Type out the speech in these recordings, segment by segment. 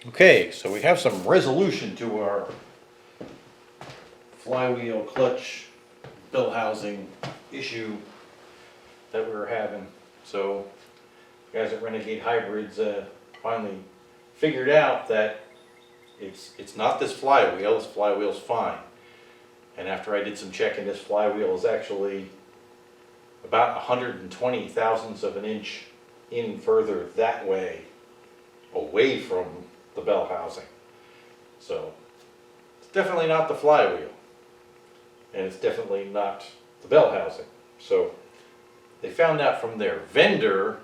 Okay, so we have some resolution to our flywheel clutch bell housing issue that we were having. So guys at Renegade Hybrids finally figured out that it's not this flywheel. This flywheel's fine. And after I did some checking, this flywheel is actually about 120 thousandths of an inch in further that way, away from the bell housing. So it's definitely not the flywheel, and it's definitely not the bell housing. So they found out from their vendor.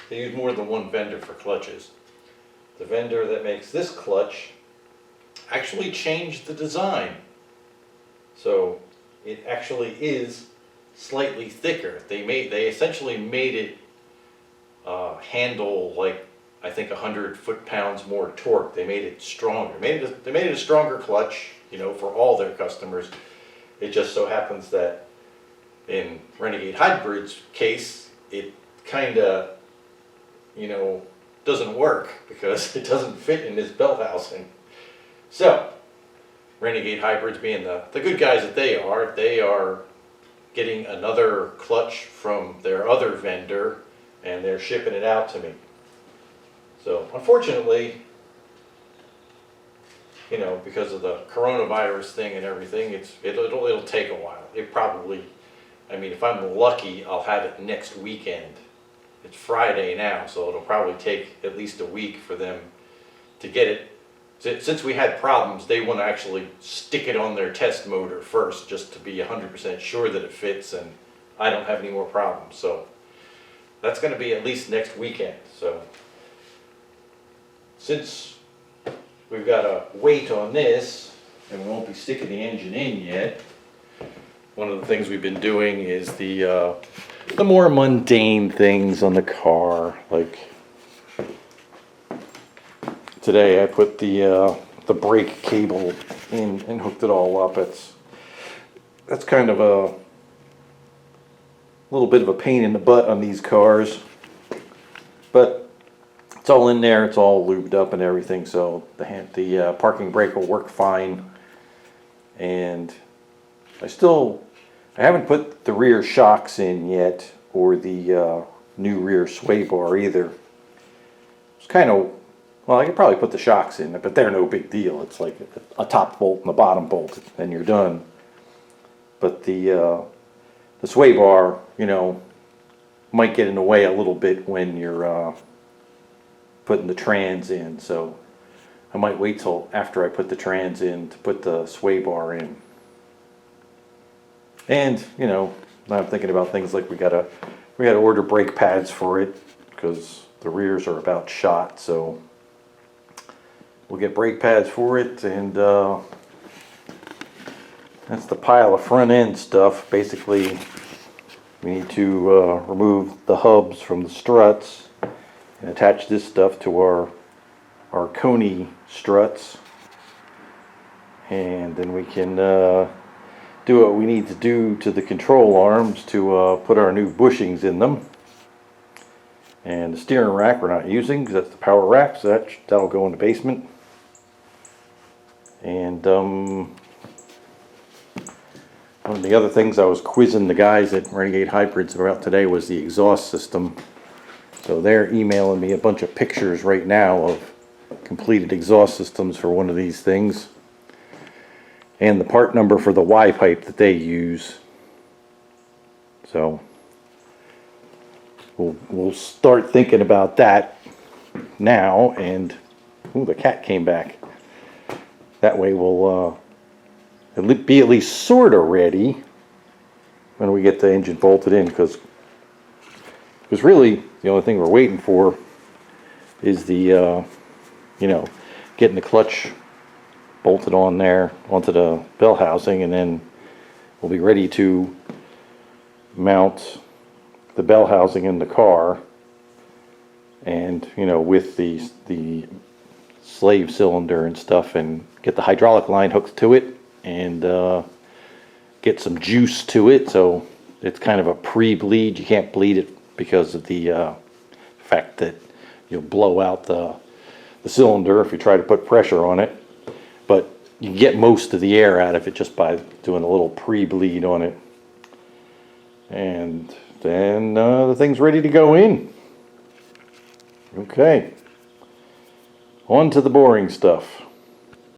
They use more than one vendor for clutches. The vendor that makes this clutch actually changed the design, so it actually is slightly thicker. They essentially made it handle like, I think, 100 foot-pounds more torque. They made it stronger. They made it a stronger clutch, you know, for all their customers. It just so happens that in Renegade Hybrids case, it kind of, you know, doesn't work because it doesn't fit in this bell housing. So Renegade Hybrids, being the good guys that they are getting another clutch from their other vendor, and they're shipping it out to me. So unfortunately, you know, because of the coronavirus thing and everything, it'll take a while. It probably, I mean, if I'm lucky, I'll have it next weekend. It's Friday now, so it'll probably take at least a week for them to get it. Since we had problems, they want to actually stick it on their test motor first, just to be 100% sure that it fits and I don't have any more problems. So that's going to be at least next weekend. So since we've got to wait on this, and we won't be sticking the engine in yet, one of the things we've been doing is the more mundane things on the car. Like today, I put the brake cable in and hooked it all up. That's kind of a little bit of a pain in the butt on these cars, but it's all in there. It's all lubed up and everything, so the parking brake will work fine. And I haven't put the rear shocks in yet, or the new rear sway bar either. It's kind of, well, I could probably put the shocks in, but they're no big deal. It's like a top bolt and a bottom bolt, and you're done. But the sway bar, you know, might get in the way a little bit when you're putting the trans in. So I might wait till after I put the trans in to put the sway bar in. And, you know, now I'm thinking about things like we gotta order brake pads for it, because the rears are about shot. So we'll get brake pads for it, and that's the pile of front end stuff. Basically, we need to remove the hubs from the struts and attach this stuff to our Coney struts, and then we can do what we need to do to the control arms to put our new bushings in them. And the steering rack we're not using because that's the power rack, so that'll go in the basement. And one of the other things I was quizzing the guys at Renegade Hybrids about today was the exhaust system. So they're emailing me a bunch of pictures right now of completed exhaust systems for one of these things, and the part number for the Y pipe that they use. So we'll start thinking about that now. And ooh, the cat came back. That way we'll be at least sort of ready when we get the engine bolted in, because really the only thing we're waiting for is the you know, getting the clutch bolted on there onto the bell housing, and then we'll be ready to mount the bell housing in the car, and, you know, with the slave cylinder and stuff, and get the hydraulic line hooked to it, and get some juice to it, so it's kind of a pre-bleed. You can't bleed it because of the fact that you'll blow out the the cylinder if you try to put pressure on it. But you can get most of the air out of it just by doing a little pre-bleed on it. And then the thing's ready to go in. Okay. On to the boring stuff.